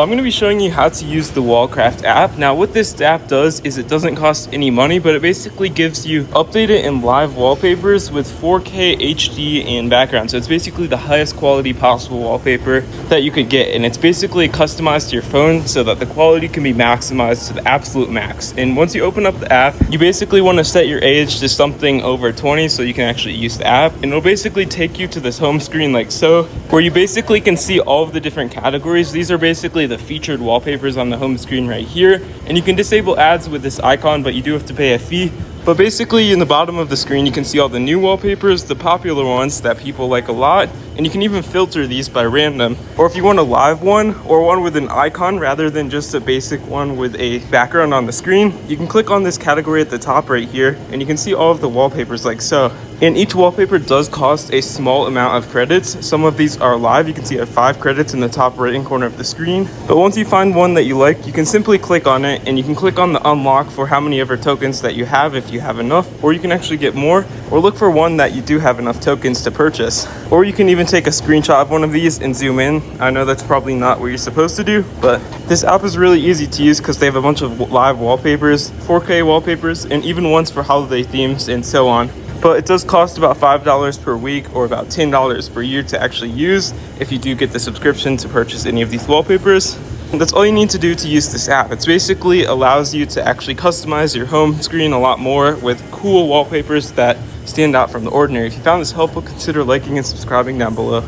I'm going to be showing you how to use the Wallcraft app. Now what this app does is it doesn't cost any money, but it basically gives you updated and live wallpapers with 4K HD and background. So it's basically the highest quality possible wallpaper that you could get, and it's basically customized to your phone so that the quality can be maximized to the absolute max. And once you open up the app, you basically want to set your age to something over 20 so you can actually use the app, and it'll basically take you to this home screen like so, where you basically can see all of the different categories. These are basically the featured wallpapers on the home screen right here, and you can disable ads with this icon, but you do have to pay a fee. But basically in the bottom of the screen you can see all the new wallpapers, the popular ones that people like a lot, and you can even filter these by random. Or if you want a live one or one with an icon rather than just a basic one with a background on the screen, you can click on this category at the top right here and you can see all of the wallpapers like so. And each wallpaper does cost a small amount of credits. Some of these are live. You can see I have 5 credits in the top right hand corner of the screen. But once you find one that you like, you can simply click on it and you can click on the unlock for how many ever tokens that you have if you have enough, or you can actually get more, or look for one that you do have enough tokens to purchase. Or you can even take a screenshot of one of these and zoom in. I know that's probably not what you're supposed to do, but this app is really easy to use because they have a bunch of live wallpapers, 4K wallpapers, and even ones for holiday themes and so on. But it does cost about $5 per week or about $10 per year to actually use if you do get the subscription to purchase any of these wallpapers. And that's all you need to do to use this app. It basically allows you to actually customize your home screen a lot more with cool wallpapers that stand out from the ordinary. If you found this helpful, consider liking and subscribing down below.